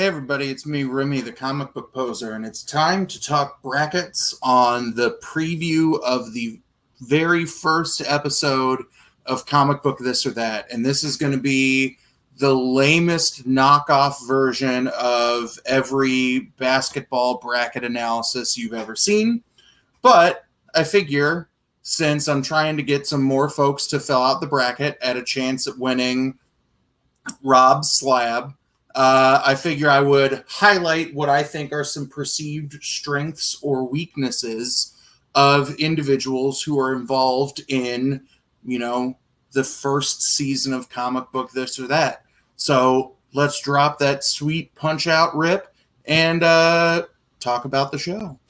Hey everybody, it's me, Remy, the comic book poser, and it's time to talk brackets on the preview of the very first episode of Comic Book This or That. And this is going to be the lamest knockoff version of every basketball bracket analysis you've ever seen. But I figure, since I'm trying to get some more folks to fill out the bracket at a chance at winning Rob's slab, I figure I would highlight what I think are some perceived strengths or weaknesses of individuals who are involved in, the first season of Comic Book This or That. So let's drop that sweet punch out rip and talk about the show.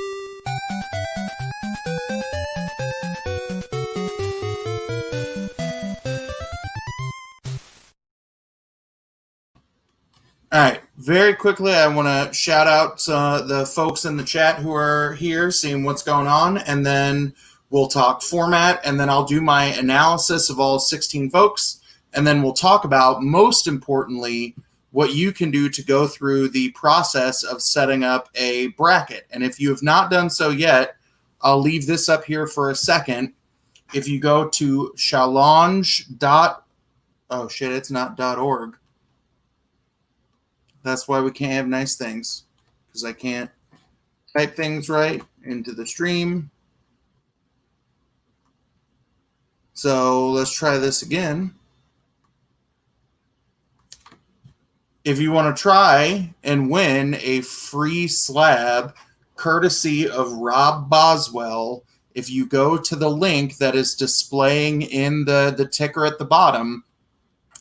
All right, very quickly, I want to shout out the folks in the chat who are here, seeing what's going on, and then we'll talk format, and then I'll do my analysis of all 16 folks, and then we'll talk about, most importantly, what you can do to go through the process of setting up a bracket. And if you have not done so yet, I'll leave this up here for a second. If you go to it's not .org. That's why we can't have nice things, because I can't type things right into the stream. So let's try this again. If you want to try and win a free slab courtesy of Rob Boswell, if you go to the link that is displaying in the ticker at the bottom,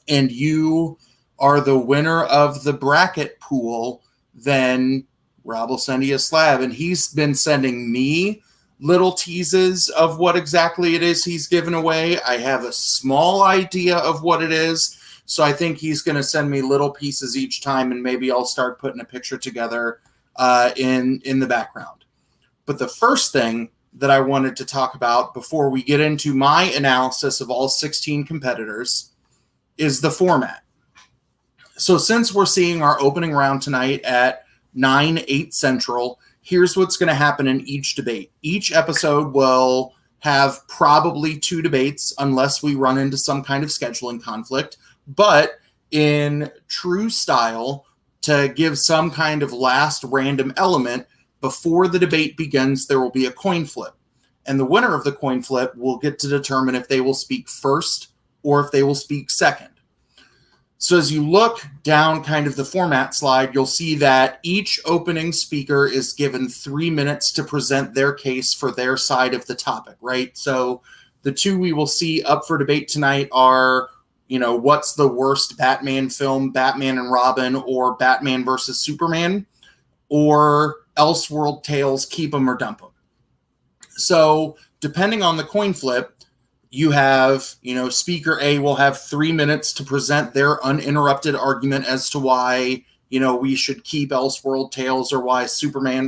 and you are the winner of the bracket pool, then Rob will send you a slab. And he's been sending me little teases of what exactly it is he's given away. I have a small idea of what it is, so I think he's going to send me little pieces each time, and maybe I'll start putting a picture together in the background. But the first thing that I wanted to talk about before we get into my analysis of all 16 competitors is the format. So since we're seeing our opening round tonight at 9/8 Central, here's what's going to happen in each debate. Each episode will have probably 2 debates unless we run into some kind of scheduling conflict. But in true style, to give some kind of last random element, before the debate begins, there will be a coin flip. And the winner of the coin flip will get to determine if they will speak first or if they will speak second. So as you look down kind of the format slide, you'll see that each opening speaker is given 3 minutes to present their case for their side of the topic, right? So the 2 we will see up for debate tonight are, what's the worst Batman film, Batman and Robin, or Batman versus Superman, or Elseworld Tales, Keep 'em or Dump 'em. So depending on the coin flip, you have, Speaker A will have 3 minutes to present their uninterrupted argument as to why, we should keep Elseworld Tales or why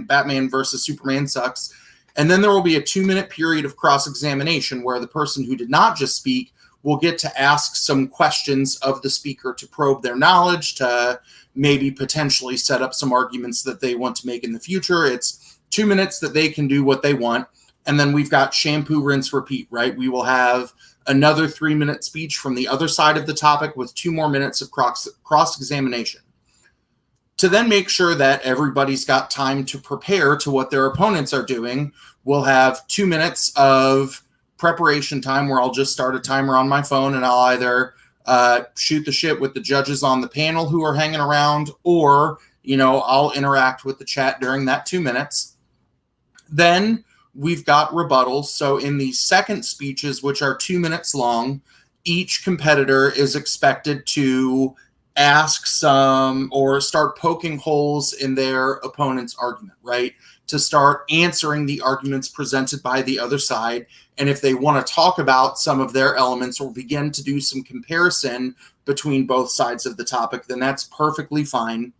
Batman versus Superman sucks. And then there will be a 2-minute period of cross-examination where the person who did not just speak will get to ask some questions of the speaker to probe their knowledge, to maybe potentially set up some arguments that they want to make in the future. It's 2 minutes that they can do what they want. And then we've got shampoo, rinse, repeat, right? We will have another 3-minute speech from the other side of the topic with 2 more minutes of cross-examination. To then make sure that everybody's got time to prepare to what their opponents are doing, we'll have 2 minutes of preparation time where I'll just start a timer on my phone, and I'll either shoot the shit with the judges on the panel who are hanging around, or, I'll interact with the chat during that 2 minutes. Then we've got rebuttals. So in the second speeches, which are 2 minutes long, each competitor is expected to ask some or start poking holes in their opponent's argument, right? To start answering the arguments presented by the other side. And if they want to talk about some of their elements or begin to do some comparison between both sides of the topic, then that's perfectly fine.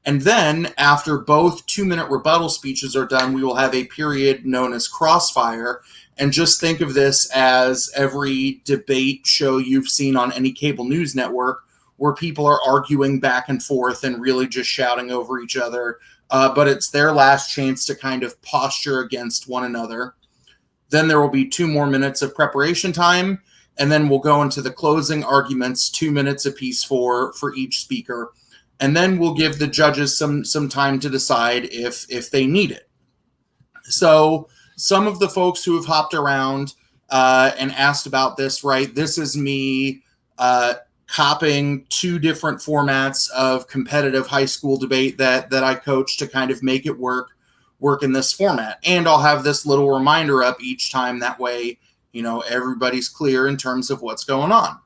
And then after both 2-minute rebuttal speeches are done, we will have a period known as crossfire. And just think of this as every debate show you've seen on any cable news network, where people are arguing back and forth and really just shouting over each other. But it's their last chance to kind of posture against one another. Then there will be 2 more minutes of preparation time, and then we'll go into the closing arguments, 2 minutes apiece for each speaker. And then we'll give the judges some time to decide if they need it. So some of the folks who have hopped around and asked about this, right? This is me copying 2 different formats of competitive high school debate that I coach to kind of make it work in this format. And I'll have this little reminder up each time. That way, everybody's clear in terms of what's going on.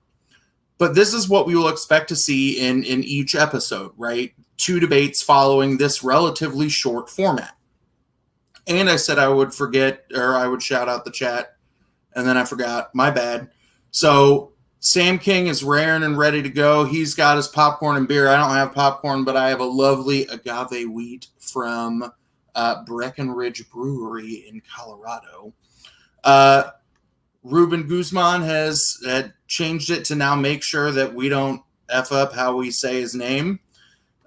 But this is what we will expect to see in each episode, right? 2 debates following this relatively short format. And I said I would shout out the chat, and then I forgot. My bad. So Sam King is raring and ready to go. He's got his popcorn and beer. I don't have popcorn, but I have a lovely agave wheat from Breckenridge Brewery in Colorado. Ruben Guzman has changed it to now make sure that we don't F up how we say his name.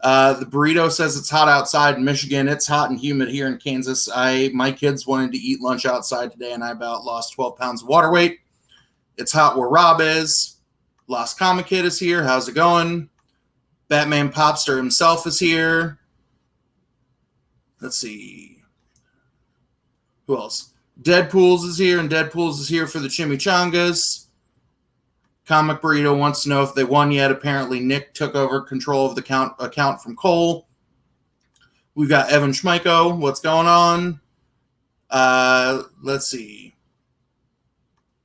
The burrito says it's hot outside in Michigan. It's hot and humid here in Kansas. My kids wanted to eat lunch outside today, and I about lost 12 pounds of water weight. It's hot where Rob is. Lost Comic Kid is here. How's it going? Batman Popster himself is here. Let's see. Who else? Deadpools is here, and Deadpools is here for the chimichangas. Comic Burrito wants to know if they won yet. Apparently, Nick took over control of the account from Cole. We've got Evan Schmeiko. What's going on? Let's see.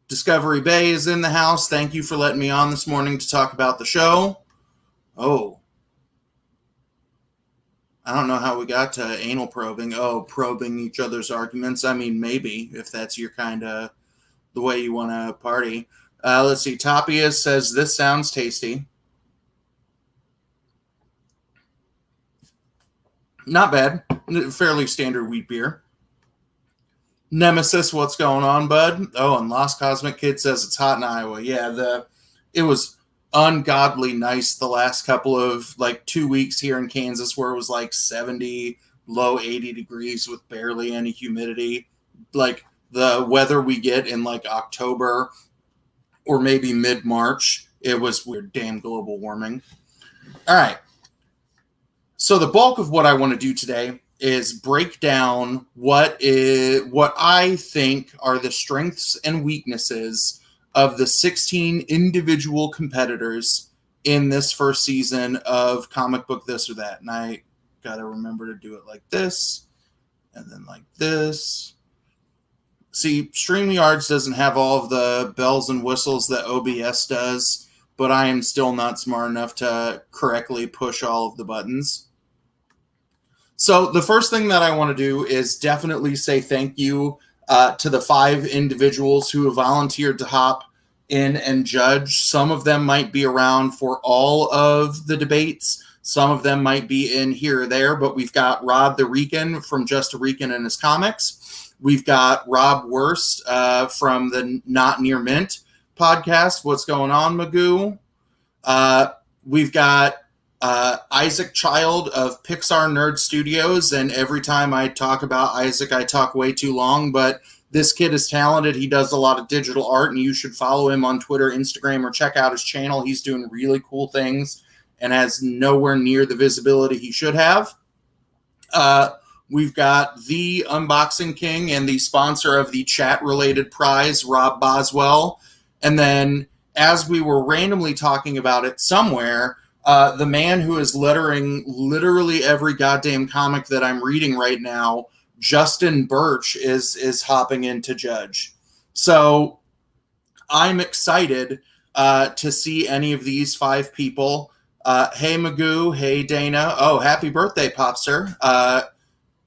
Discovery Bay is in the house. Thank you for letting me on this morning to talk about the show. Oh. I don't know how we got to anal probing. Oh, probing each other's arguments. I mean, maybe, if that's your kind of the way you want to party. Let's see. Tapia says, this sounds tasty. Not bad. Fairly standard wheat beer. Nemesis, what's going on, bud? Oh, and Lost Cosmic Kid says it's hot in Iowa. Yeah, it was ungodly nice the last couple of 2 weeks here in Kansas, where it was 70, low 80 degrees with barely any humidity. The weather we get in October or maybe mid-March, it was weird, damn global warming. All right. So the bulk of what I want to do today is break down what I think are the strengths and weaknesses of the 16 individual competitors in this first season of Comic Book This or That. And I got to remember to do it like this and then like this. See, StreamYards doesn't have all of the bells and whistles that OBS does, but I am still not smart enough to correctly push all of the buttons. So the first thing that I want to do is definitely say thank you to the 5 individuals who have volunteered to hop in and judge. Some of them might be around for all of the debates. Some of them might be in here or there, but we've got Rod the Rican from Just a Rican and His Comics. We've got Rob Wurst from the Not Near Mint podcast. What's going on, Magoo? We've got Isaac Child of Pixar Nerd Studios, and every time I talk about Isaac, I talk way too long, but this kid is talented. He does a lot of digital art, and you should follow him on Twitter, Instagram, or check out his channel. He's doing really cool things and has nowhere near the visibility he should have. We've got the Unboxing King and the sponsor of the chat-related prize, Rob Boswell. And then, as we were randomly talking about it somewhere, the man who is lettering literally every goddamn comic that I'm reading right now, Justin Birch, is hopping in to judge. So I'm excited to see any of these 5 people. Hey, Magoo. Hey, Dana. Oh, happy birthday, Popster.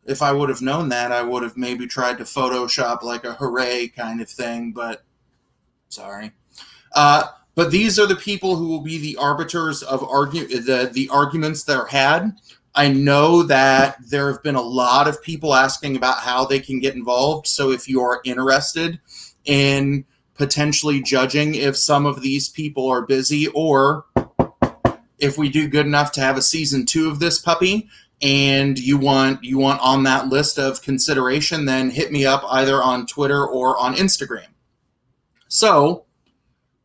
If I would have known that, I would have maybe tried to Photoshop like a hooray kind of thing, but sorry. But these are the people who will be the arbiters of the arguments that are had. I know that there have been a lot of people asking about how they can get involved. So if you are interested in potentially judging if some of these people are busy, or if we do good enough to have a season 2 of this puppy, and you want on that list of consideration, then hit me up either on Twitter or on Instagram. So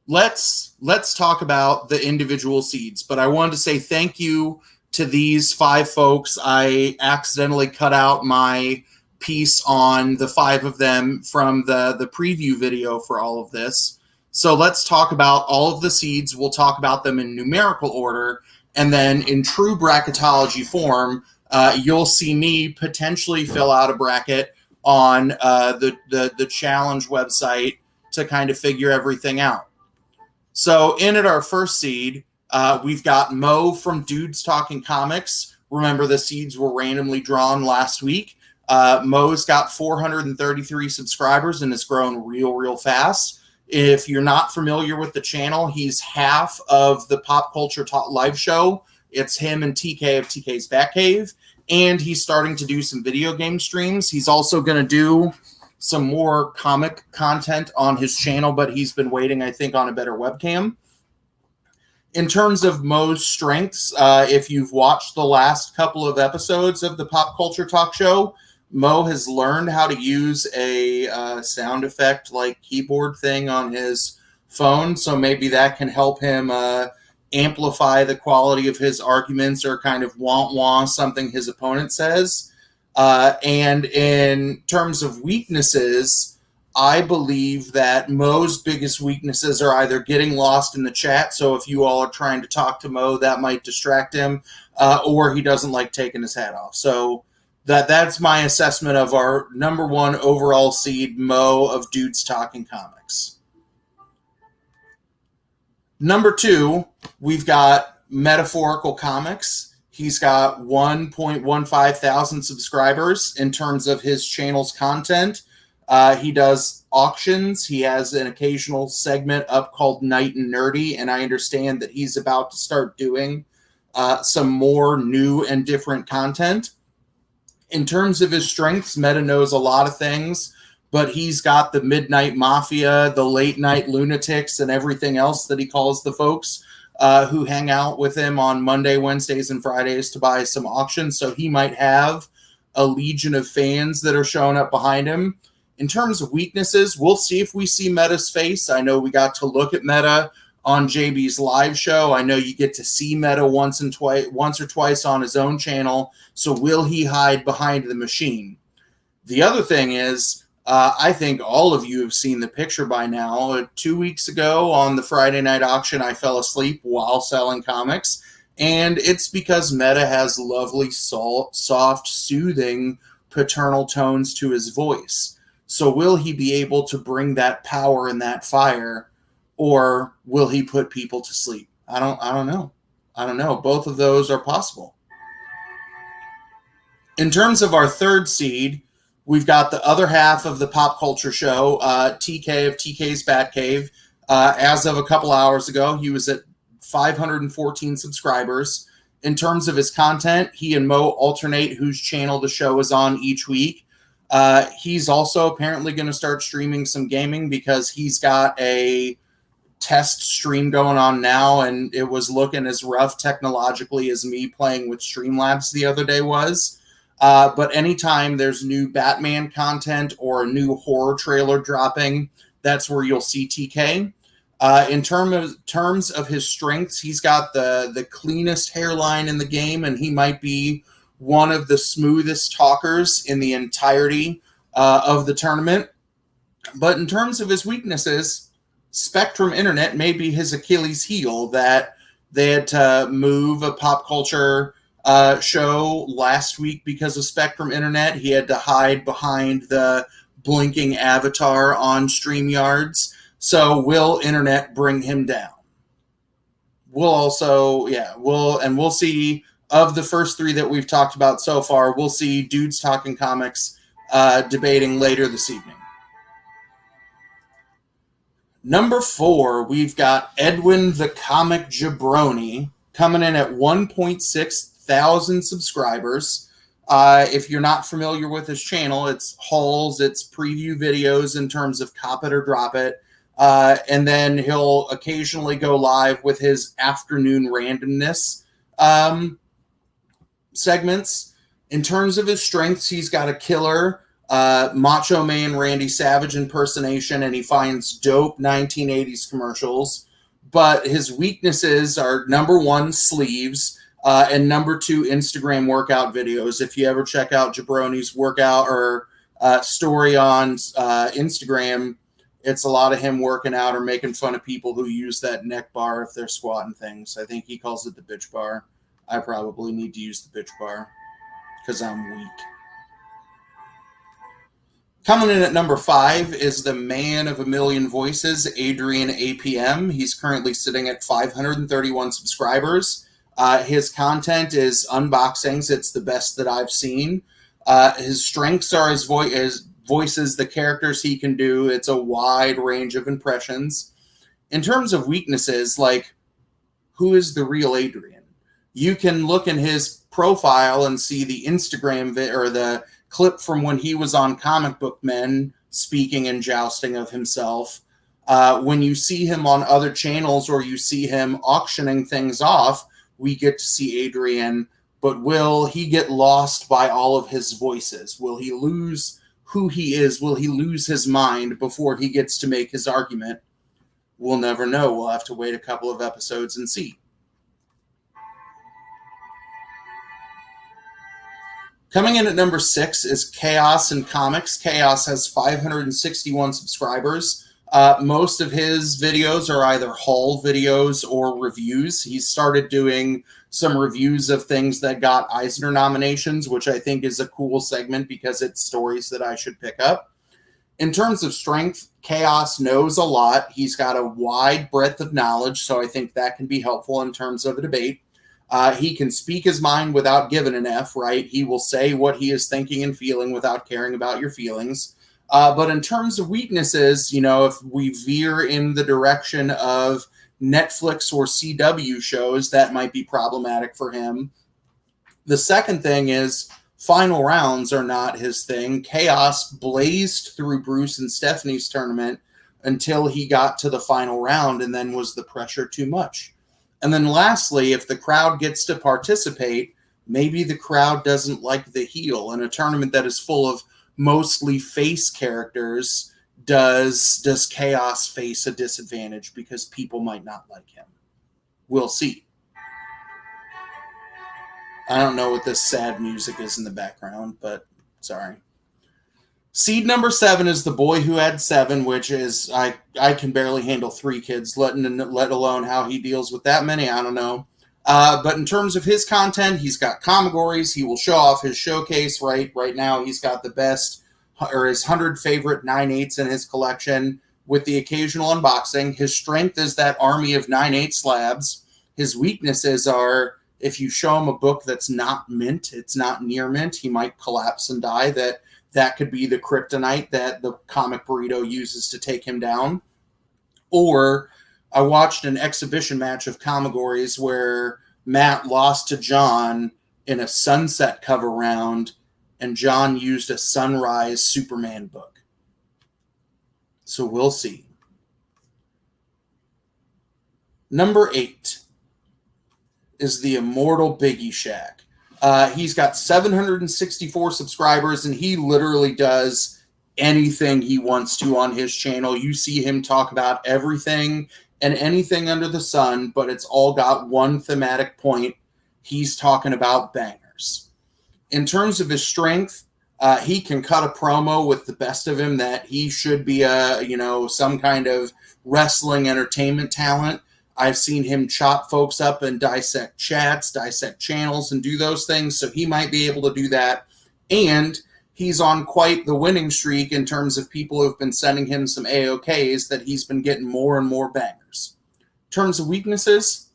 let's talk about the individual seeds. But I wanted to say thank you to these 5 folks. I accidentally cut out my piece on the 5 of them from the preview video for all of this. So let's talk about all of the seeds. We'll talk about them in numerical order, and then in true bracketology form, you'll see me potentially fill out a bracket on the challenge website to kind of figure everything out. So in at our first seed, we've got Mo from Dudes Talking Comics. Remember, the seeds were randomly drawn last week. Mo's got 433 subscribers and has grown real fast. If you're not familiar with the channel, he's half of the Pop Culture Talk live show. It's him and TK of TK's Batcave, and he's starting to do some video game streams. He's also going to do some more comic content on his channel, but he's been waiting, I think, on a better webcam. In terms of Mo's strengths, if you've watched the last couple of episodes of the Pop Culture Talk show, Mo has learned how to use a sound effect like keyboard thing on his phone, so maybe that can help him amplify the quality of his arguments or kind of wah something his opponent says. And in terms of weaknesses, I believe that Mo's biggest weaknesses are either getting lost in the chat, so if you all are trying to talk to Mo, that might distract him, or he doesn't like taking his hat off. So that's my assessment of our number 1 overall seed, Mo of Dudes Talking Comics. Number 2, we've got Metaphorical Comics. He's got 1.15 thousand subscribers in terms of his channel's content. He does auctions. He has an occasional segment up called Night and Nerdy, and I understand that he's about to start doing some more new and different content. In terms of his strengths, Meta knows a lot of things, but he's got the Midnight Mafia, the Late Night Lunatics, and everything else that he calls the folks who hang out with him on Monday, Wednesdays, and Fridays to buy some auctions. So he might have a legion of fans that are showing up behind him. In terms of weaknesses, we'll see if we see Meta's face. I know we got to look at Meta on JB's live show. I know you get to see Meta once or twice on his own channel. So will he hide behind the machine? The other thing is, I think all of you have seen the picture by now. 2 weeks ago on the Friday night auction, I fell asleep while selling comics. And it's because Meta has lovely, soft, soothing paternal tones to his voice. So will he be able to bring that power and that fire, or will he put people to sleep? I don't know. I don't know. Both of those are possible. In terms of our third seed, we've got the other half of the Pop Culture Show, TK of TK's Batcave. As of a couple hours ago, he was at 514 subscribers. In terms of his content, he and Mo alternate whose channel the show is on each week. He's also apparently going to start streaming some gaming because he's got a test stream going on now, and it was looking as rough technologically as me playing with Streamlabs the other day was. But anytime there's new Batman content or a new horror trailer dropping, that's where you'll see TK. In terms of his strengths, he's got the cleanest hairline in the game, and he might be one of the smoothest talkers in the entirety of the tournament. But in terms of his weaknesses, Spectrum Internet may be his Achilles heel, that they had to move a pop culture show last week because of Spectrum Internet. He had to hide behind the blinking avatar on StreamYards. So will Internet bring him down? We'll see. Of the first three that we've talked about so far, we'll see Dudes Talking Comics debating later this evening. Number 4, we've got Edwin the Comic Jabroni coming in at 1.6 thousand subscribers. If you're not familiar with his channel, it's hauls, it's preview videos in terms of Cop It or Drop It. And then he'll occasionally go live with his afternoon randomness segments. In terms of his strengths, he's got a killer Macho Man Randy Savage impersonation, and he finds dope 1980s commercials. But his weaknesses are number one, sleeves, and number two, Instagram workout videos. If you ever check out Jabroni's workout or story on Instagram, it's a lot of him working out or making fun of people who use that neck bar if they're squatting things. I think he calls it the bitch bar. I probably need to use the bitch bar because I'm weak. Coming in at number 5 is the man of a million voices, Adrian APM. He's currently sitting at 531 subscribers. His content is unboxings. It's the best that I've seen. His strengths are his voices, the characters he can do. It's a wide range of impressions. In terms of weaknesses, like, who is the real Adrian? You can look in his profile and see the Instagram or the clip from when he was on Comic Book Men speaking and jousting of himself. When you see him on other channels or you see him auctioning things off, we get to see Adrian, but will he get lost by all of his voices? Will he lose who he is? Will he lose his mind before he gets to make his argument? We'll never know. We'll have to wait a couple of episodes and see. Coming in at number 6 is Chaos and Comics. Chaos has 561 subscribers. Most of his videos are either haul videos or reviews. He's started doing some reviews of things that got Eisner nominations, which I think is a cool segment because it's stories that I should pick up. In terms of strength, Chaos knows a lot. He's got a wide breadth of knowledge, so I think that can be helpful in terms of a debate. He can speak his mind without giving an F, right? He will say what he is thinking and feeling without caring about your feelings. But in terms of weaknesses, you know, if we veer in the direction of Netflix or CW shows, that might be problematic for him. The second thing is final rounds are not his thing. Chaos blazed through Bruce and Stephanie's tournament until he got to the final round, and then was the pressure too much? And then lastly, if the crowd gets to participate, maybe the crowd doesn't like the heel. In a tournament that is full of mostly face characters, does Chaos face a disadvantage because people might not like him? We'll see. I don't know what this sad music is in the background, but sorry. Seed number 7 is The Boy Who Had 7, which is, I can barely handle 3 kids, let alone how he deals with that many. I don't know. But in terms of his content, he's got Comigories. He will show off his showcase. Right now, he's got the best, or his 100 favorite 9/8s in his collection with the occasional unboxing. His strength is that army of 9/8 slabs. His weaknesses are, if you show him a book that's not mint, it's not near mint, he might collapse and die. That could be the kryptonite that the comic burrito uses to take him down. Or I watched an exhibition match of Comigories where Matt lost to John in a sunset cover round, and John used a Sunrise Superman book. So we'll see. Number 8 is the immortal Biggie Shack. He's got 764 subscribers, and he literally does anything he wants to on his channel. You see him talk about everything and anything under the sun, but it's all got one thematic point. He's talking about bangers. In terms of his strength, he can cut a promo with the best of him that he should be some kind of wrestling entertainment talent. I've seen him chop folks up and dissect chats, dissect channels, and do those things, so he might be able to do that. And he's on quite the winning streak in terms of people who've been sending him some AOKs, that he's been getting more and more bangers. In terms of weaknesses,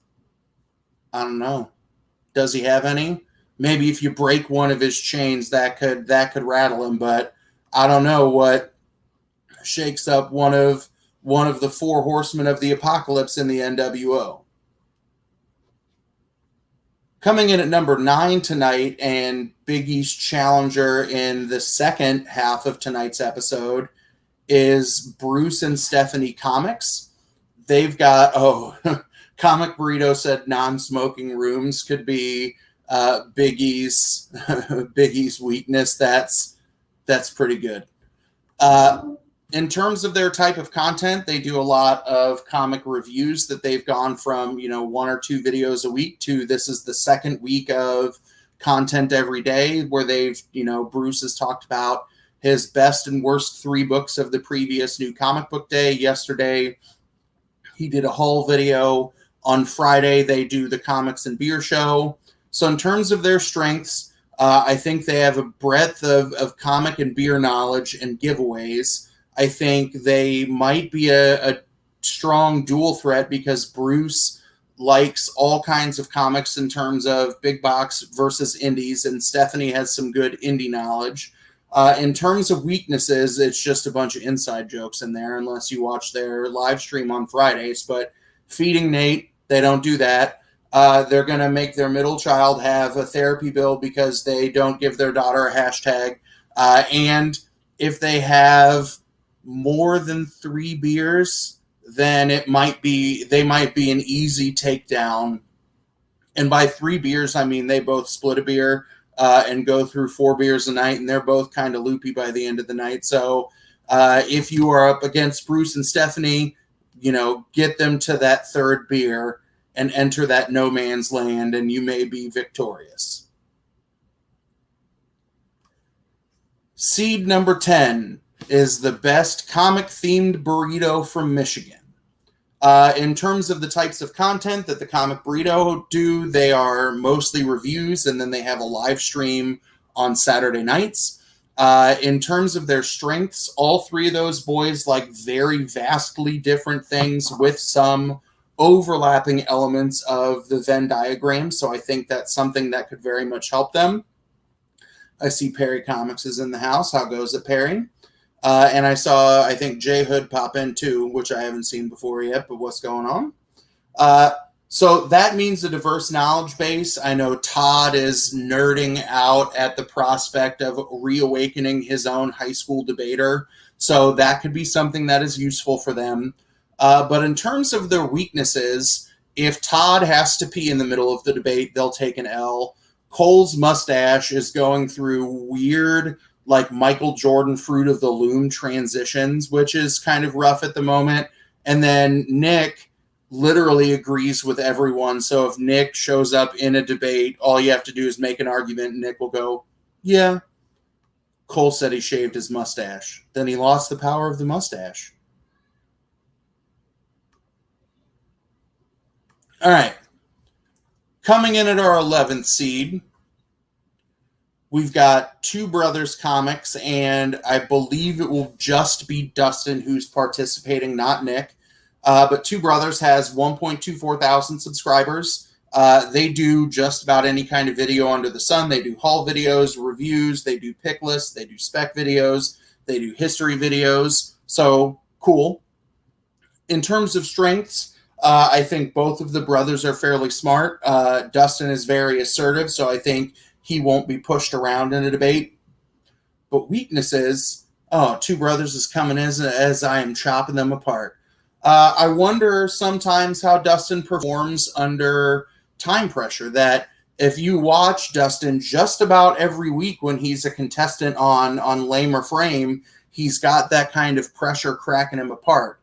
I don't know. Does he have any? Maybe if you break one of his chains, that could rattle him, but I don't know what shakes up one of the 4 horsemen of the apocalypse in the NWO. Coming in at number 9 tonight, and Big E's challenger in the second half of tonight's episode, is Bruce and Stephanie Comics. They've got, Comic Burrito said non-smoking rooms could be Biggie's weakness. That's pretty good. In terms of their type of content, they do a lot of comic reviews that they've gone from, 1 or 2 videos a week to this is the second week of content every day where they've, Bruce has talked about his best and worst 3 books of the previous New Comic Book Day. Yesterday, he did a whole video. On Friday, they do the Comics and Beer Show. So in terms of their strengths, I think they have a breadth of comic and beer knowledge and giveaways. I think they might be a strong dual threat because Bruce likes all kinds of comics in terms of big box versus indies, and Stephanie has some good indie knowledge. In terms of weaknesses, it's just a bunch of inside jokes in there, unless you watch their live stream on Fridays. But feeding Nate, they don't do that. They're going to make their middle child have a therapy bill because they don't give their daughter a hashtag. And if they have more than 3 beers, then they might be an easy takedown. And by 3 beers, I mean they both split a beer and go through 4 beers a night, and they're both kind of loopy by the end of the night. So if you are up against Bruce and Stephanie, get them to that 3rd beer and enter that no man's land, and you may be victorious. Seed number 10 is the best comic-themed burrito from Michigan. In terms of the types of content that the Comic Burrito do, they are mostly reviews, and then they have a live stream on Saturday nights. In terms of their strengths, all 3 of those boys like very vastly different things with some overlapping elements of the Venn diagram, so I think that's something that could very much help them. I see Perry Comics is in the house. How goes it, Perry? And I think Jay Hood pop in too, which I haven't seen before yet, but what's going on? So that means a diverse knowledge base. I know Todd is nerding out at the prospect of reawakening his own high school debater. So that could be something that is useful for them. But in terms of their weaknesses, if Todd has to pee in the middle of the debate, they'll take an L. Cole's mustache is going through weird, like Michael Jordan Fruit of the Loom transitions, which is kind of rough at the moment. And then Nick literally agrees with everyone. So if Nick shows up in a debate, all you have to do is make an argument, and Nick will go, yeah. Cole said he shaved his mustache. Then he lost the power of the mustache. All right. Coming in at our 11th seed, we've got Two Brothers Comics, and I believe it will just be Dustin who's participating, not Nick. But Two Brothers has 1.24 thousand subscribers. They do just about any kind of video under the sun. They do haul videos, reviews, they do pick lists, they do spec videos, they do history videos. So, cool. In terms of strengths, I think both of the brothers are fairly smart. Dustin is very assertive, so I think he won't be pushed around in a debate. But weaknesses, Two Brothers is coming as I am chopping them apart. I wonder sometimes how Dustin performs under time pressure. That if you watch Dustin just about every week when he's a contestant on Lame or Frame, he's got that kind of pressure cracking him apart.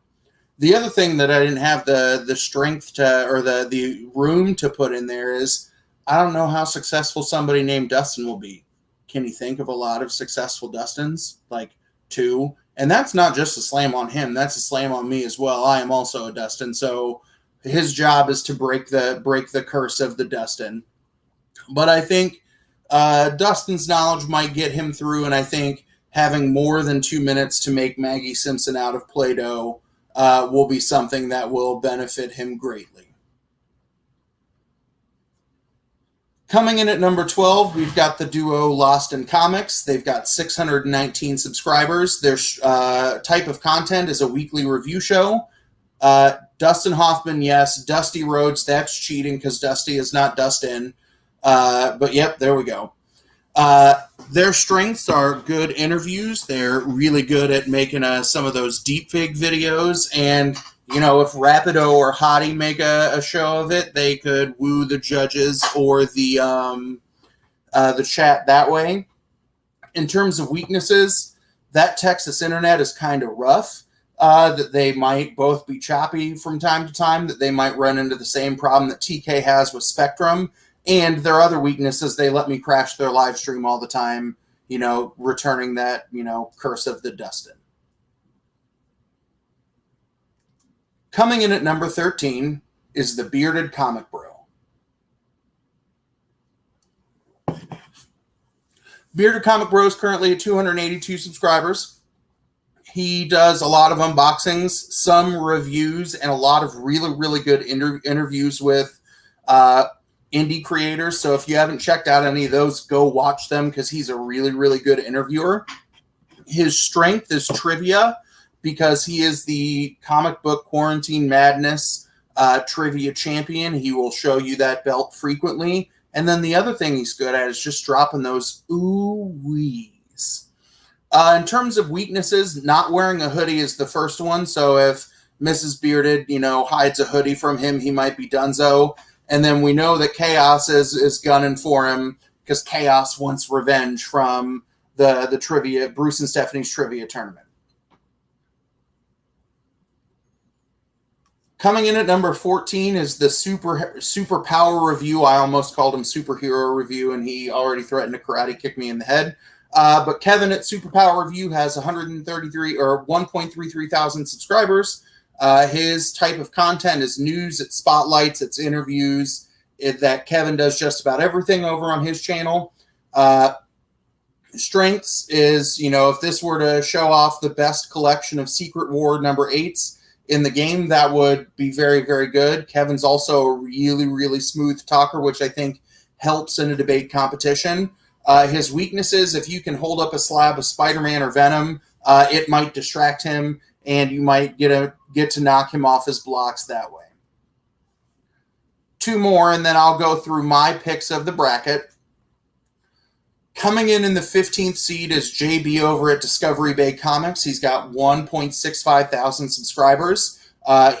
The other thing that I didn't have the strength to, or the room to put in there is, I don't know how successful somebody named Dustin will be. Can you think of a lot of successful Dustins? Like 2? And that's not just a slam on him. That's a slam on me as well. I am also a Dustin. So his job is to break the curse of the Dustin. But I think Dustin's knowledge might get him through. And I think having more than 2 minutes to make Maggie Simpson out of Play-Doh will be something that will benefit him greatly. Coming in at number 12, we've got the duo Lost in Comics. They've got 619 subscribers. Their type of content is a weekly review show. Dustin Hoffman, yes. Dusty Rhodes, that's cheating because Dusty is not Dustin. But yep, there we go. Their strengths are good interviews. They're really good at making some of those deepfake videos. And, you know, if Rapido or Hottie make a show of it, they could woo the judges or the chat that way. In terms of weaknesses, that Texas internet is kind of rough. That they might both be choppy from time to time, that they might run into the same problem that TK has with Spectrum. And their other weaknesses, they let me crash their live stream all the time, you know, returning that, you know, curse of the Dustin. Coming in at number 13 is the Bearded Comic Bro. Bearded Comic Bro is currently at 282 subscribers. He does a lot of unboxings, some reviews, and a lot of really, really good interviews with indie creators. So if you haven't checked out any of those, go watch them because he's a really, really good interviewer. His strength is trivia because he is the Comic Book Quarantine Madness trivia champion. He will show you that belt frequently. And then the other thing he's good at is just dropping those ooh-wees. In terms of weaknesses, not wearing a hoodie is the first one. So if Mrs. Bearded, you know, hides a hoodie from him, he might be donezo. And then we know that Chaos is gunning for him because Chaos wants revenge from the trivia, Bruce and Stephanie's trivia tournament. Coming in at number 14 is the super power review. I almost called him superhero review, and he already threatened to karate kick me in the head. But Kevin at Superpower Review has 133 or 1.33 thousand subscribers. His type of content is news, it's spotlights, it's interviews. That Kevin does just about everything over on his channel. Strengths is, you know, if this were to show off the best collection of Secret War number 8s in the game, that would be very, very good. Kevin's also a really, really smooth talker, which I think helps in a debate competition. His weaknesses, if you can hold up a slab of Spider-Man or Venom, it might distract him, and you might get to knock him off his blocks that way. Two more, and then I'll go through my picks of the bracket. Coming in the 15th seed is JB over at Discovery Bay Comics. He's got 1.65 thousand subscribers.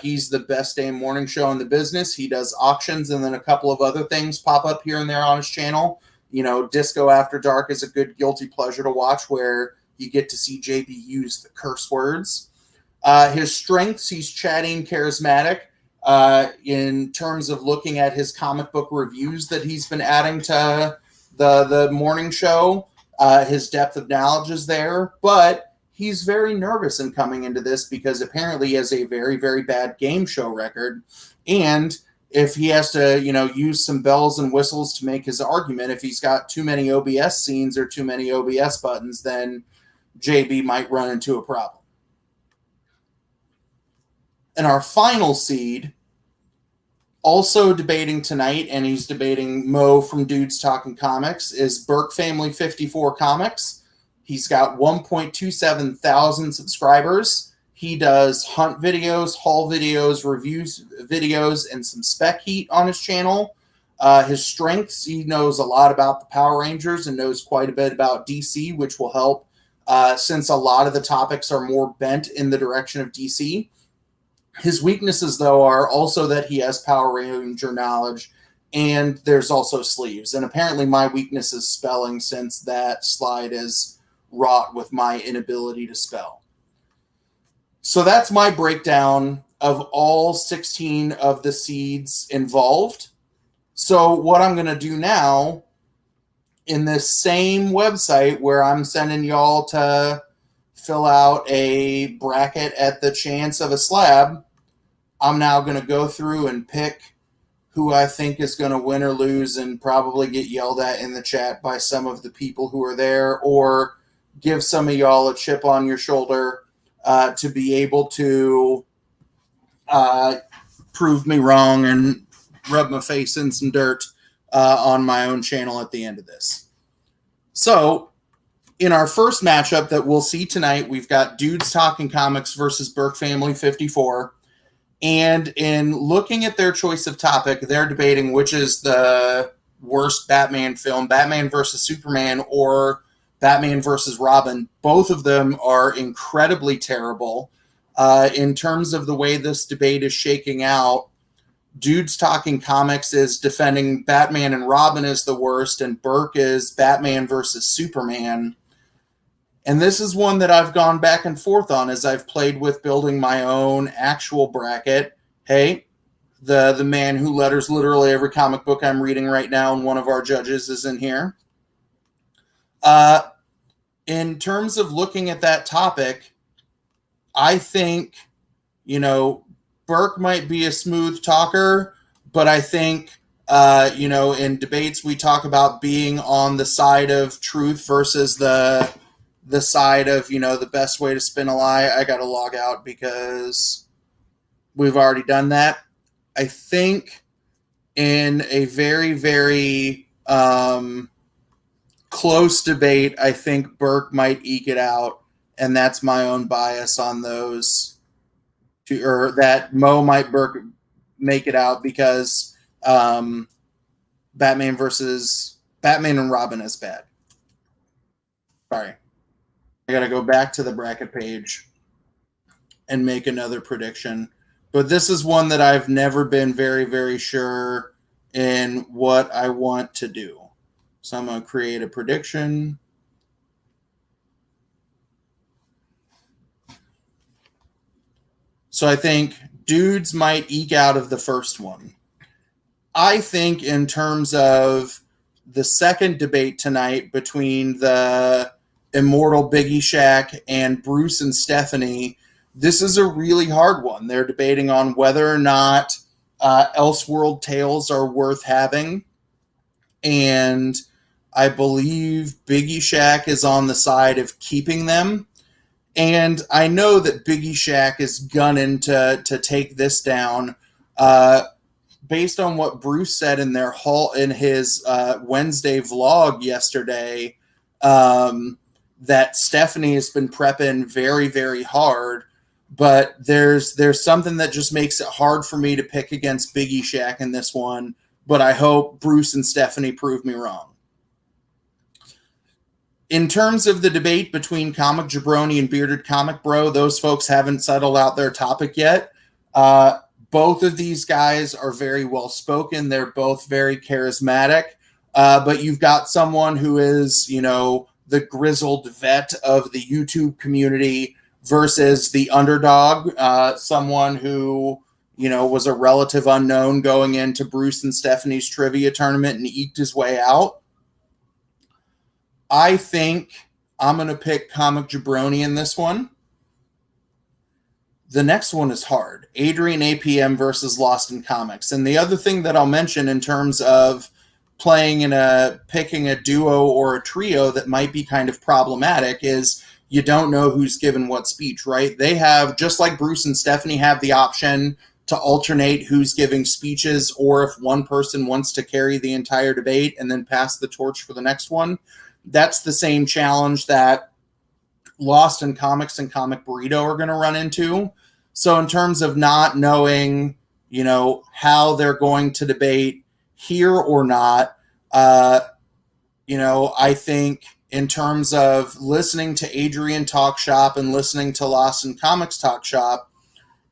He's the best damn morning show in the business. He does auctions and then a couple of other things pop up here and there on his channel. You know, Disco After Dark is a good guilty pleasure to watch where you get to see JB use the curse words. His strengths, he's chatty, charismatic. In terms of looking at his comic book reviews that he's been adding to the morning show, his depth of knowledge is there, but he's very nervous in coming into this because apparently he has a very, very bad game show record. And if he has to, you know, use some bells and whistles to make his argument, if he's got too many OBS scenes or too many OBS buttons, then JB might run into a problem. And our final seed, also debating tonight, and he's debating Mo from Dudes Talking Comics, is Burke Family 54 Comics. He's got 1.27 thousand subscribers. He does hunt videos, haul videos, reviews videos, and some spec heat on his channel. His strengths, he knows a lot about the Power Rangers and knows quite a bit about DC, which will help since a lot of the topics are more bent in the direction of DC. His weaknesses, though, are also that he has Power Ranger knowledge, and there's also sleeves. And apparently my weakness is spelling, since that slide is wrought with my inability to spell. So that's my breakdown of all 16 of the seeds involved. So what I'm going to do now, in this same website where I'm sending y'all to fill out a bracket at the chance of a slab, I'm now going to go through and pick who I think is going to win or lose and probably get yelled at in the chat by some of the people who are there, or give some of y'all a chip on your shoulder to be able to prove me wrong and rub my face in some dirt on my own channel at the end of this. So in our first matchup that we'll see tonight, we've got Dudes Talking Comics versus Burke Family 54. And in looking at their choice of topic, they're debating which is the worst Batman film, Batman versus Superman or Batman versus Robin. Both of them are incredibly terrible. In terms of the way this debate is shaking out, Dudes Talking Comics is defending Batman and Robin as the worst, and Burke is Batman versus Superman. And this is one that I've gone back and forth on as I've played with building my own actual bracket. Hey, the man who letters literally every comic book I'm reading right now, and one of our judges is in here. In terms of looking at that topic, I think, Burke might be a smooth talker, but I think, in debates we talk about being on the side of truth versus the side of, the best way to spin a lie. I got to log out because we've already done that. I think in a very, very close debate, I think Burke might eke it out, and that's my own bias on those. Or that Mo might Burke make it out because Batman and Robin is bad. Sorry. I got to go back to the bracket page and make another prediction. But this is one that I've never been very, very sure in what I want to do. So I'm going to create a prediction. So I think Dudes might eke out of the first one. I think in terms of the second debate tonight between the immortal Biggie Shaq and Bruce and Stephanie, this is a really hard one. They're debating on whether or not Elseworld tales are worth having. And I believe Biggie Shaq is on the side of keeping them. And I know that Biggie Shaq is gunning to take this down. Based on what Bruce said in his Wednesday vlog yesterday, that Stephanie has been prepping very, very hard. But there's something that just makes it hard for me to pick against Biggie Shaq in this one. But I hope Bruce and Stephanie prove me wrong. In terms of the debate between Comic Jabroni and Bearded Comic Bro, those folks haven't settled out their topic yet. Both of these guys are very well spoken. They're both very charismatic. But you've got someone who is, the grizzled vet of the YouTube community versus the underdog, someone who, was a relative unknown going into Bruce and Stephanie's trivia tournament and eked his way out. I think I'm going to pick Comic Jabroni in this one. The next one is hard. Adrian APM versus Lost in Comics. And the other thing that I'll mention in terms of picking a duo or a trio that might be kind of problematic is you don't know who's given what speech, right? They have, just like Bruce and Stephanie have the option to alternate who's giving speeches, or if one person wants to carry the entire debate and then pass the torch for the next one. That's the same challenge that Lost in Comics and Comic Burrito are going to run into. So in terms of not knowing, how they're going to debate here or not, I think in terms of listening to Adrian Talk Shop and listening to Lost in Comics Talk Shop,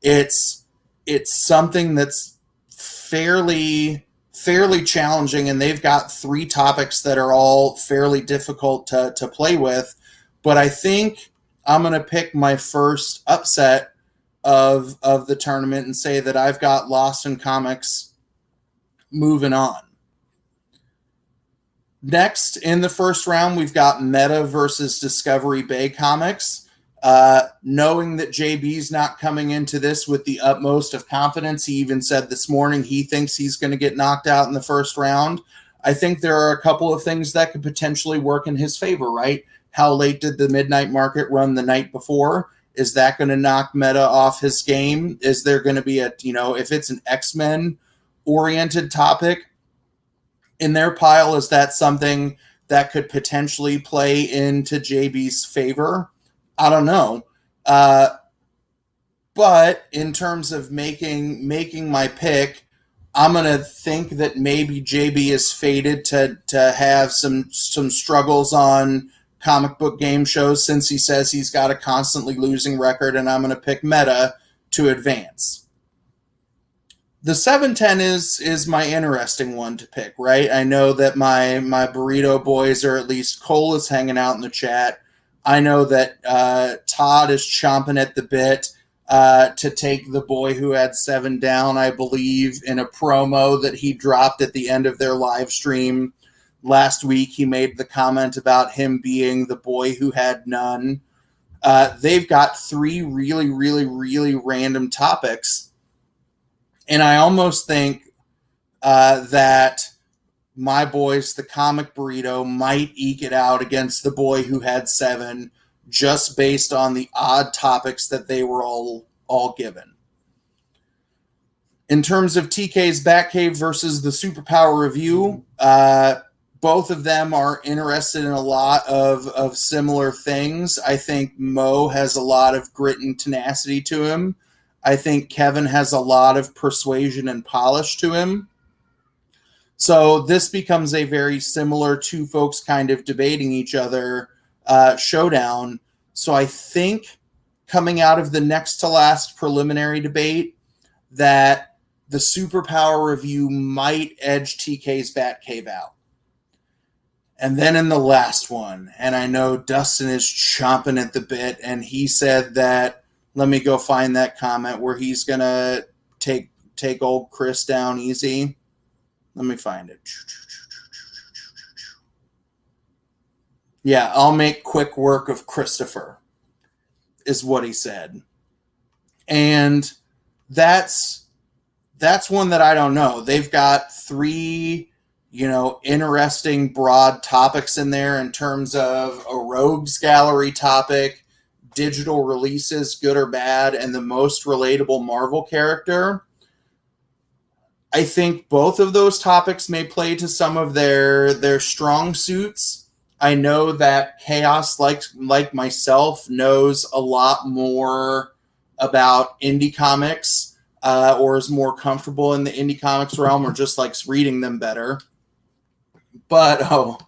it's something that's fairly challenging, and they've got 3 topics that are all fairly difficult to play with. But I think I'm going to pick my first upset of the tournament and say that I've got Lost in Comics moving on. Next, in the first round, we've got Meta versus Discovery Bay Comics. Knowing that JB's not coming into this with the utmost of confidence, he even said this morning he thinks he's going to get knocked out in the first round. I think there are a couple of things that could potentially work in his favor, right? How late did the midnight market run the night before? Is that going to knock Meta off his game? Is there going to be if it's an X-Men oriented topic in their pile, is that something that could potentially play into JB's favor? I don't know. But in terms of making my pick, I'm going to think that maybe JB is fated to have some struggles on comic book game shows since he says he's got a constantly losing record, and I'm going to pick Meta to advance. The 7-10 is my interesting one to pick, right? I know that my burrito boys, or at least Cole, is hanging out in the chat. I know that Todd is chomping at the bit to take the boy who had 7 down, I believe, in a promo that he dropped at the end of their live stream last week. He made the comment about him being the boy who had none. They've got 3 really, really, really random topics. And I almost think that my boys, the comic burrito, might eke it out against the boy who had 7, just based on the odd topics that they were all given. In terms of TK's Batcave versus the Superpower Review, both of them are interested in a lot of similar things. I think Mo has a lot of grit and tenacity to him. I think Kevin has a lot of persuasion and polish to him. So this becomes a very similar two folks kind of debating each other showdown. So I think coming out of the next to last preliminary debate that the Superpower Review might edge TK's Batcave out. And then in the last one, and I know Dustin is chomping at the bit, and he said that, let me go find that comment where he's going to take old Chris down easy. Let me find it. Yeah, I'll make quick work of Christopher, is what he said. And that's one that I don't know. They've got 3, interesting broad topics in there in terms of a rogues gallery topic, digital releases, good or bad, and the most relatable Marvel character. I think both of those topics may play to some of their strong suits. I know that Chaos, like myself, knows a lot more about indie comics, or is more comfortable in the indie comics realm, or just likes reading them better. But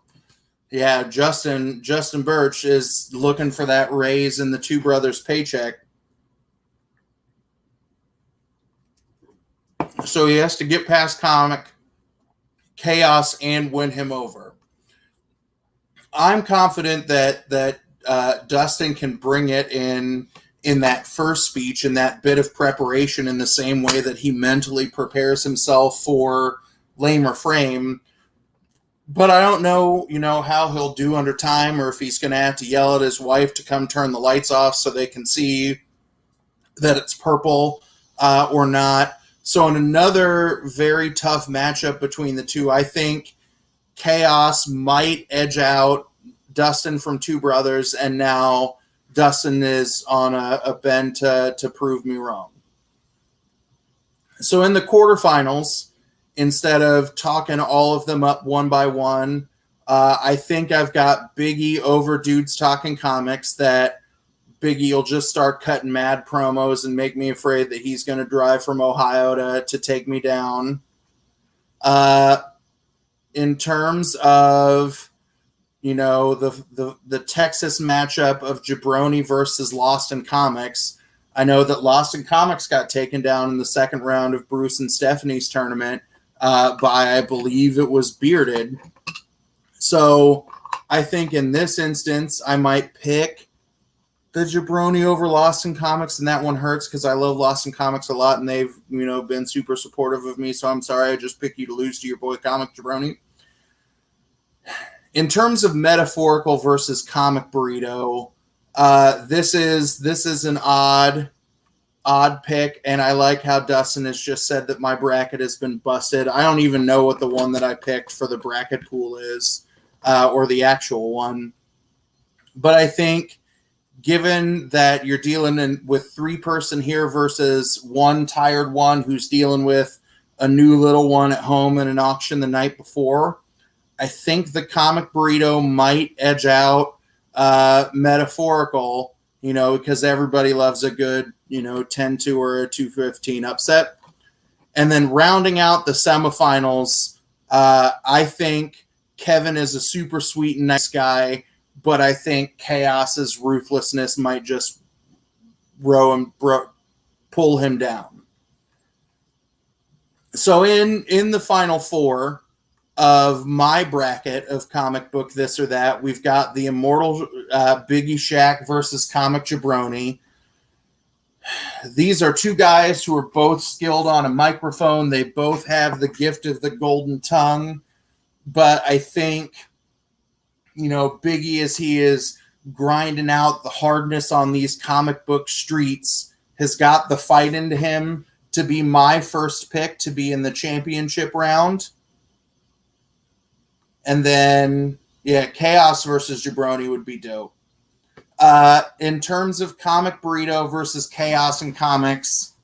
yeah, Justin Birch is looking for that raise in the Two Brothers paycheck. So he has to get past comic Chaos and win him over. I'm confident that Dustin can bring it in that first speech, in that bit of preparation, in the same way that he mentally prepares himself for Lamer Frame. But I don't know, how he'll do under time, or if he's going to have to yell at his wife to come turn the lights off so they can see that it's purple or not. So in another very tough matchup between the two, I think Chaos might edge out Dustin from Two Brothers, and now Dustin is on a bend to prove me wrong. So in the quarterfinals, instead of talking all of them up one by one, I think I've got Biggie over Dudes Talking Comics, that Biggie will just start cutting mad promos and make me afraid that he's going to drive from Ohio to take me down. In terms of, the Texas matchup of Jabroni versus Lost in Comics, I know that Lost in Comics got taken down in the second round of Bruce and Stephanie's tournament by, I believe it was Bearded. So I think in this instance, I might pick the Jabroni over Lost in Comics, and that one hurts because I love Lost in Comics a lot, and they've, been super supportive of me, so I'm sorry I just picked you to lose to your boy Comic Jabroni. In terms of metaphorical versus comic burrito, this is an odd pick, and I like how Dustin has just said that my bracket has been busted. I don't even know what the one that I picked for the bracket pool is, or the actual one. But I think, given that you're dealing with 3-person here versus one tired one who's dealing with a new little one at home in an auction the night before, I think the comic burrito might edge out metaphorical, because everybody loves a good, 10-2 or a 2-15 upset. And then rounding out the semifinals, I think Kevin is a super sweet and nice guy, but I think Chaos's ruthlessness might just pull him down. So in the final four of my bracket of comic book this or that, we've got the immortal Biggie Shaq versus Comic Jabroni. These are two guys who are both skilled on a microphone. They both have the gift of the golden tongue. But I think, Biggie, as he is grinding out the hardness on these comic book streets, has got the fight into him to be my first pick to be in the championship round. And then, Chaos versus Jabroni would be dope. In terms of Comic Burrito versus Chaos and Comics,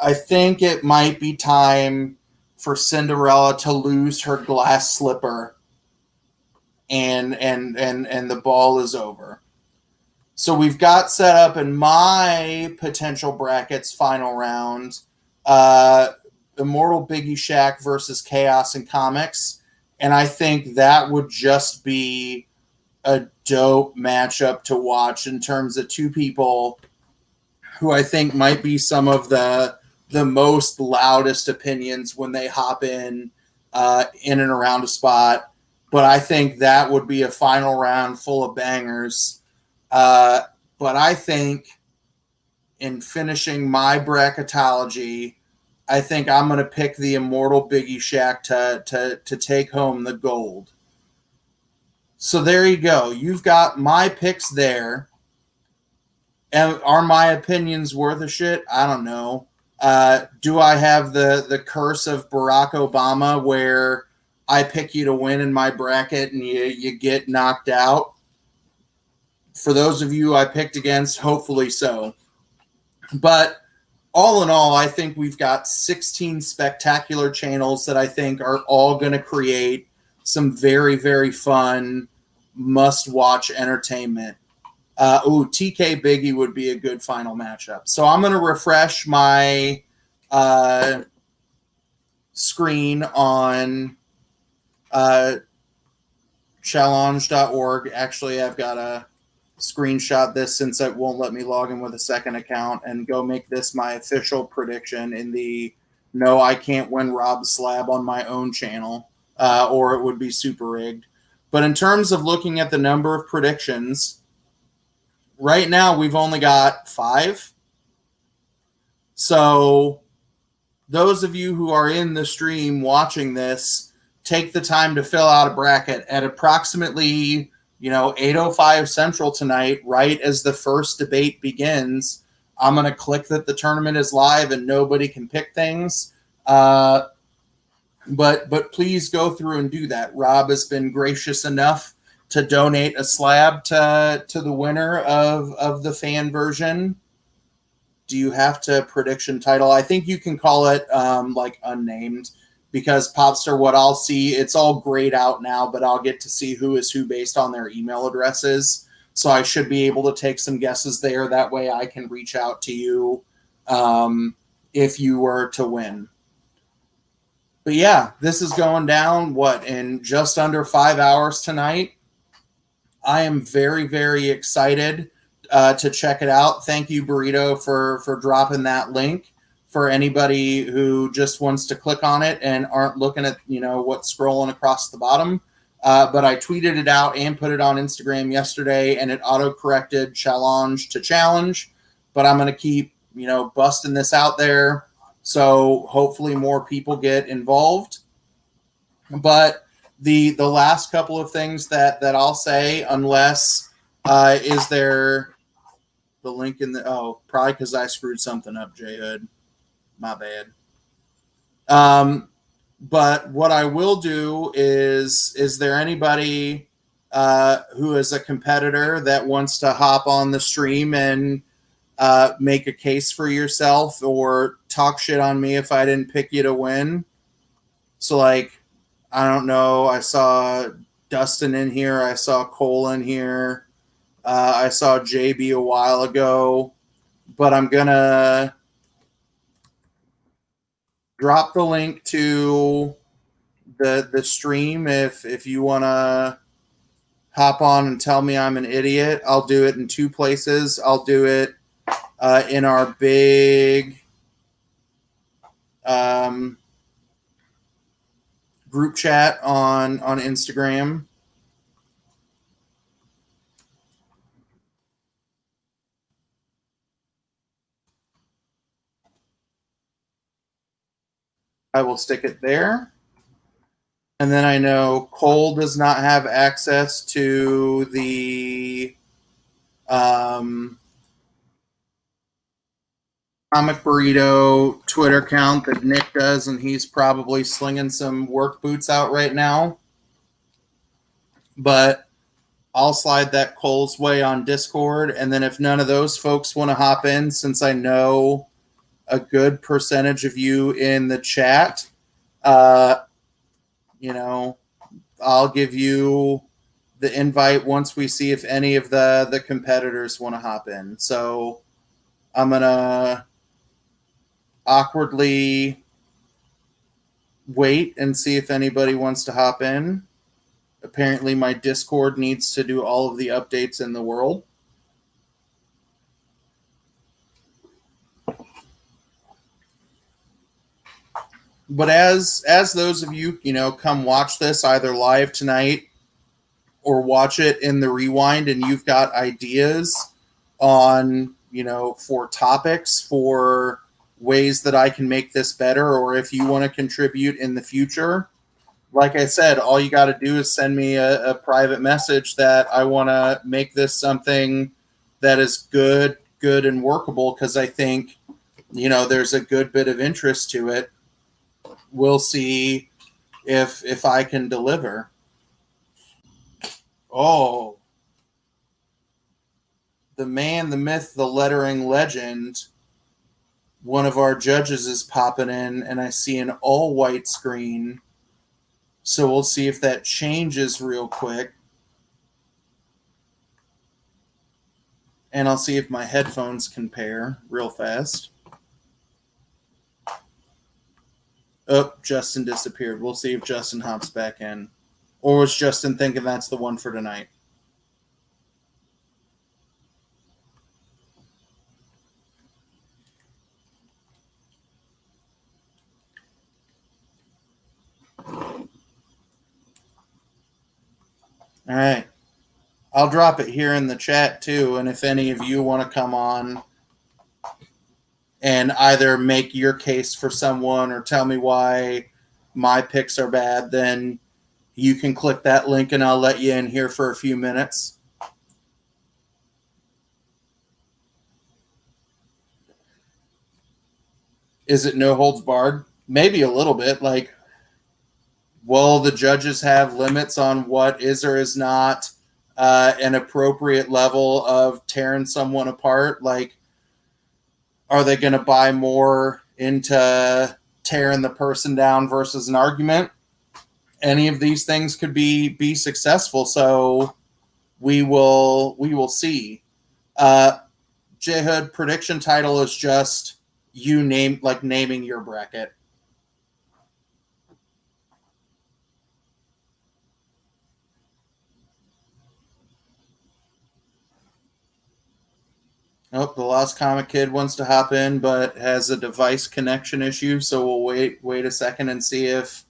I think it might be time for Cinderella to lose her glass slipper, and the ball is over. So we've got set up in my potential brackets final round, Immortal Biggie Shaq versus Chaos and Comics, and I think that would just be a dope matchup to watch in terms of two people who I think might be some of the most loudest opinions when they hop in and around a spot. But I think that would be a final round full of bangers. But I think in finishing my bracketology, I think I'm going to pick the immortal Biggie Shaq to take home the gold. So there you go. You've got my picks there. And are my opinions worth a shit? I don't know. Do I have the curse of Barack Obama where I pick you to win in my bracket and you get knocked out? For those of you I picked against, hopefully so. But all in all, I think we've got 16 spectacular channels that I think are all going to create some very, very fun, must-watch entertainment. TK Biggie would be a good final matchup. So I'm going to refresh my screen on challenge.org. Actually, I've got to screenshot this since it won't let me log in with a second account and go make this my official prediction in the no, I can't win Rob Slab on my own channel, or it would be super rigged. But in terms of looking at the number of predictions, right now we've only got 5. So those of you who are in the stream watching this, take the time to fill out a bracket at approximately 8:05 Central tonight, right as the first debate begins. I'm going to click that the tournament is live and nobody can pick things. But please go through and do that. Rob has been gracious enough to donate a slab to the winner of the fan version. Do you have to prediction title? I think you can call it unnamed, because Popstar, what I'll see, it's all grayed out now, but I'll get to see who is who based on their email addresses. So I should be able to take some guesses there. That way I can reach out to you if you were to win. But yeah, this is going down, in just under 5 hours tonight. I am very, very excited to check it out. Thank you, Burrito, for dropping that link for anybody who just wants to click on it and aren't looking at, what's scrolling across the bottom. But I tweeted it out and put it on Instagram yesterday, and it auto-corrected challenge to challenge. But I'm going to keep, busting this out there. So hopefully more people get involved. But the last couple of things that I'll say, unless is there the link in the probably because I screwed something up, J Hood. My bad. But what I will do is there anybody who is a competitor that wants to hop on the stream and make a case for yourself or talk shit on me if I didn't pick you to win? So, I don't know. I saw Dustin in here. I saw Cole in here. I saw JB a while ago. But I'm going to drop the link to the stream if you want to hop on and tell me I'm an idiot, I'll do it in two places. I'll do it in our big group chat on Instagram. I will stick it there. And then I know Cole does not have access to the Comic Burrito Twitter account that Nick does, and he's probably slinging some work boots out right now. But I'll slide that Cole's way on Discord, and then if none of those folks want to hop in, since I know a good percentage of you in the chat, I'll give you the invite once we see if any of the competitors want to hop in. So I'm going to awkwardly wait and see if anybody wants to hop in. Apparently my Discord needs to do all of the updates in the world. But as those of you, come watch this either live tonight or watch it in the rewind, and you've got ideas on, for topics, for ways that I can make this better, or if you want to contribute in the future, like I said, all you got to do is send me a private message that I want to make this something that is good and workable, because I think, there's a good bit of interest to it. We'll see if I can deliver. Oh, the man, the myth, the lettering legend. One of our judges is popping in, and I see an all-white screen. So we'll see if that changes real quick. And I'll see if my headphones compare real fast. Oh, Justin disappeared. We'll see if Justin hops back in. Or was Justin thinking that's the one for tonight? All right. I'll drop it here in the chat too. And if any of you want to come on and either make your case for someone or tell me why my picks are bad, then you can click that link and I'll let you in here for a few minutes. Is it no holds barred? Maybe a little bit. Like, will the judges have limits on what is or is not an appropriate level of tearing someone apart? Like, are they going to buy more into tearing the person down versus an argument? Any of these things could be successful, so we will see. J-Hood, prediction title is just you naming your bracket. Oh, the Lost Comic Kid wants to hop in, but has a device connection issue, so we'll wait a second and see if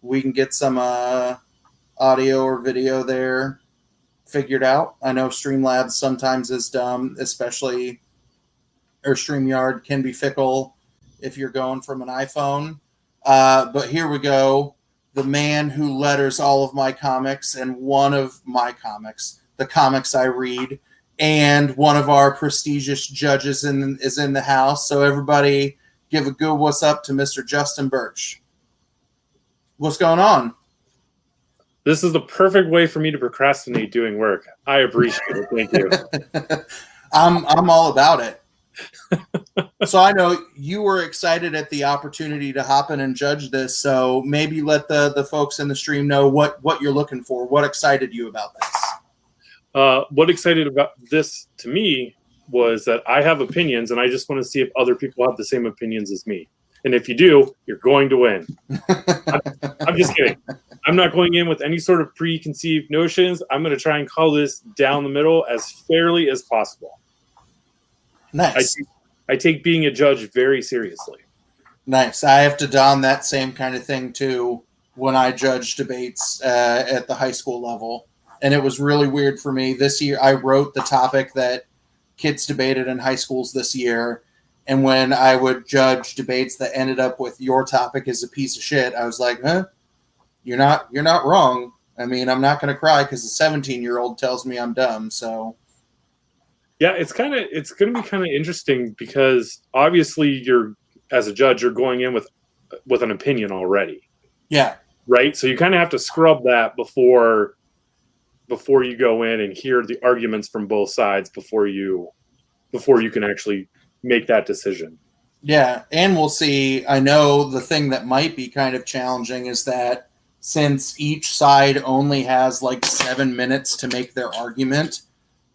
we can get some audio or video there figured out. I know Streamlabs sometimes is dumb, especially, or StreamYard can be fickle if you're going from an iPhone. But here we go. The man who letters all of my comics and one of my comics, the comics I read, and one of our prestigious judges is in the house. So everybody give a good what's up to Mr. Justin Birch. What's going on? This is the perfect way for me to procrastinate doing work. I appreciate it. Thank you. I'm all about it. So I know you were excited at the opportunity to hop in and judge this. So maybe let the folks in the stream know what you're looking for. What excited you about this? What excited about this to me was that I have opinions, and I just want to see if other people have the same opinions as me. And if you do, you're going to win. I'm just kidding. I'm not going in with any sort of preconceived notions. I'm going to try and call this down the middle as fairly as possible. Nice. I take being a judge very seriously. Nice. I have to don that same kind of thing too when I judge debates at the high school level. And it was really weird for me. This year, I wrote the topic that kids debated in high schools this year. And when I would judge debates that ended up with your topic is a piece of shit, I was like, huh? You're not wrong. I mean, I'm not going to cry because a 17-year-old tells me I'm dumb. So, yeah, it's going to be kind of interesting because obviously as a judge, you're going in with an opinion already. Yeah. Right. So you kind of have to scrub that before you go in and hear the arguments from both sides before you can actually make that decision. Yeah. And we'll see. I know the thing that might be kind of challenging is that since each side only has like 7 minutes to make their argument,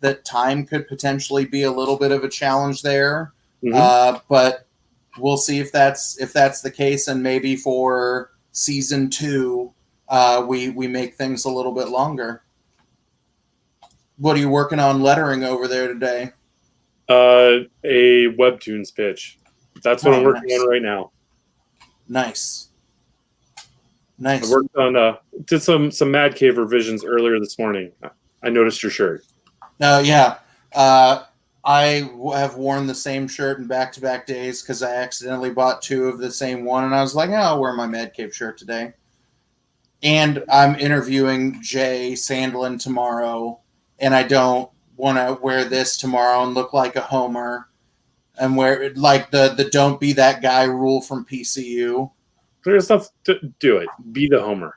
that time could potentially be a little bit of a challenge there. Mm-hmm. But we'll see if that's the case, and maybe for season 2, we make things a little bit longer. What are you working on lettering over there today? A Webtoons pitch. That's what I'm working on right now. Nice. I worked on did some Mad Cave revisions earlier this morning. I noticed your shirt. Yeah. I have worn the same shirt in back-to-back days because I accidentally bought 2 of the same one, and I was like, I'll wear my Mad Cave shirt today. And I'm interviewing Jay Sandlin tomorrow, and I don't want to wear this tomorrow and look like a homer and wear like the don't be that guy rule from PCU. There's stuff to do it. Be the homer.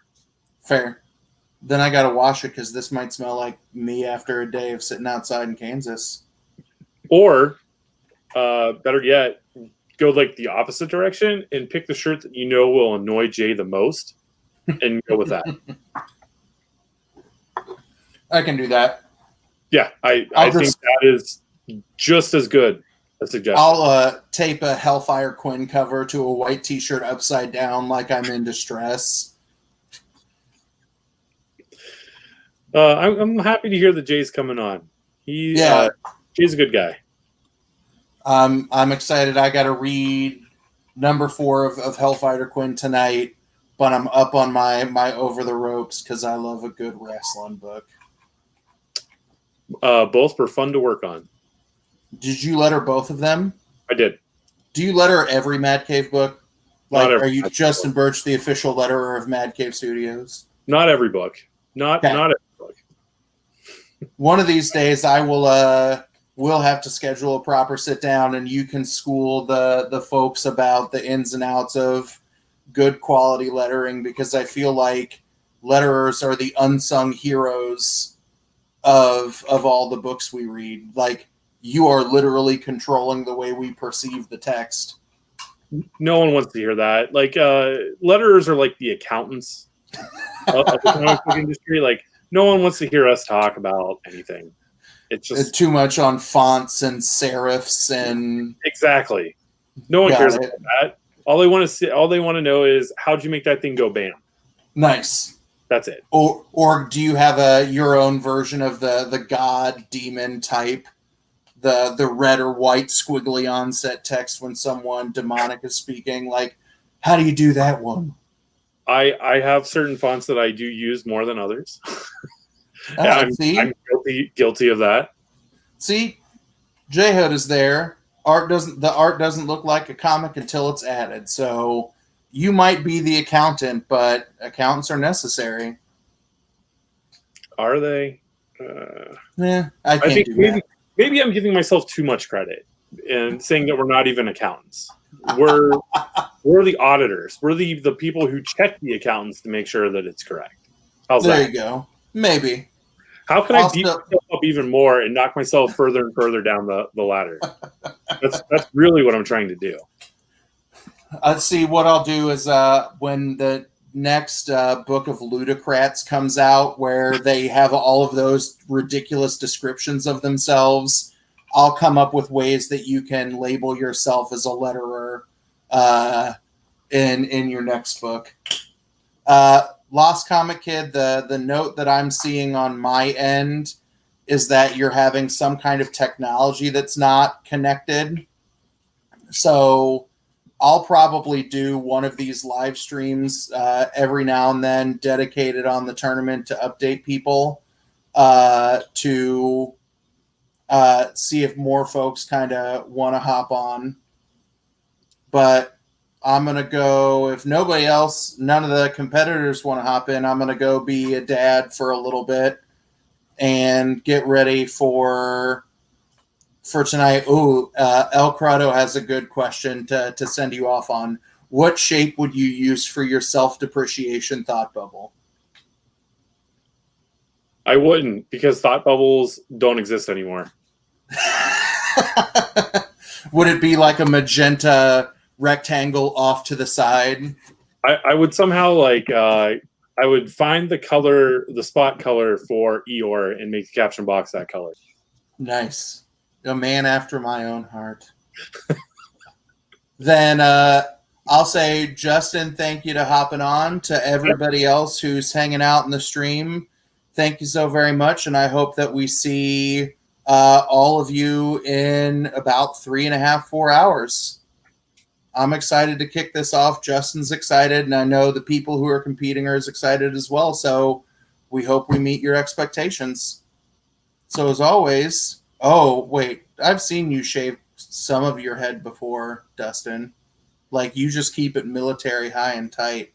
Fair. Then I got to wash it because this might smell like me after a day of sitting outside in Kansas. Or, better yet, go like the opposite direction and pick the shirt that you know will annoy Jay the most and go with that. I can do that. Yeah, I think that is just as good a suggestion. I'll tape a Hellfire Quinn cover to a white t-shirt upside down like I'm in distress. I'm happy to hear that Jay's coming on. Jay's a good guy. I'm excited. I got to read number 4 of Hellfighter Quinn tonight, but I'm up on my Over the Ropes because I love a good wrestling book. Both were fun to work on. Did you letter both of them? I did. Do you letter every Mad Cave book? Like, are you Justin book. Birch, the official letterer of Mad Cave Studios? Not every book. Not every book. One of these days, I will have to schedule a proper sit down, and you can school the folks about the ins and outs of good quality lettering, because I feel like letterers are the unsung heroes of all the books we read. Like, you are literally controlling the way we perceive the text. No one wants to hear that. Like, letterers are like the accountants of the comic book industry. Like, no one wants to hear us talk about anything. It's just too much on fonts and serifs and exactly. No one cares about that. All they want to know is, how'd you make that thing go bam? Nice. That's it. Or do you have your own version of the god demon type? The red or white squiggly onset text when someone demonic is speaking. Like, how do you do that one? I have certain fonts that I do use more than others. I'm guilty of that. See, J-Hood is there. The art doesn't look like a comic until it's added. So you might be the accountant, but accountants are necessary. Are they? Yeah, I think maybe I'm giving myself too much credit and saying that we're not even accountants. We're the auditors. We're the people who check the accountants to make sure that it's correct. How's that? There you go. Maybe. How can I beat myself up even more and knock myself further and further down the ladder? That's really what I'm trying to do. Let's see. What I'll do is when the next book of Ludocrats comes out, where they have all of those ridiculous descriptions of themselves, I'll come up with ways that you can label yourself as a letterer in your next book. Lost Comic Kid, the note that I'm seeing on my end is that you're having some kind of technology that's not connected. So I'll probably do one of these live streams every now and then, dedicated on the tournament to update people, to see if more folks kind of want to hop on. But I'm going to go, if nobody else, none of the competitors want to hop in, I'm going to go be a dad for a little bit and get ready for tonight. Ooh, El Corrado has a good question to send you off on. What shape would you use for your self-depreciation thought bubble? I wouldn't, because thought bubbles don't exist anymore. Would it be like a magenta rectangle off to the side? I would somehow like I would find the color, the spot color for Eeyore, and make the caption box that color. Nice. A man after my own heart. Then I'll say, Justin, thank you to hopping on. To everybody else who's hanging out in the stream, thank you so very much. And I hope that we see all of you in about 3.5, 4 hours. I'm excited to kick this off. Justin's excited, and I know the people who are competing are as excited as well. So we hope we meet your expectations. So as always, oh, wait, I've seen you shave some of your head before, Dustin. Like, you just keep it military high and tight.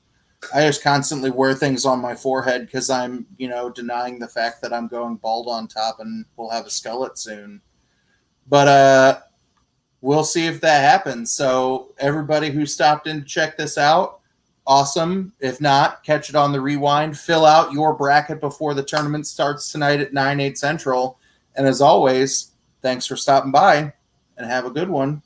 I just constantly wear things on my forehead because I'm, denying the fact that I'm going bald on top and we'll have a skullet soon. But we'll see if that happens. So everybody who stopped in to check this out, awesome. If not, catch it on the rewind. Fill out your bracket before the tournament starts tonight at 9/8 Central. And as always, thanks for stopping by and have a good one.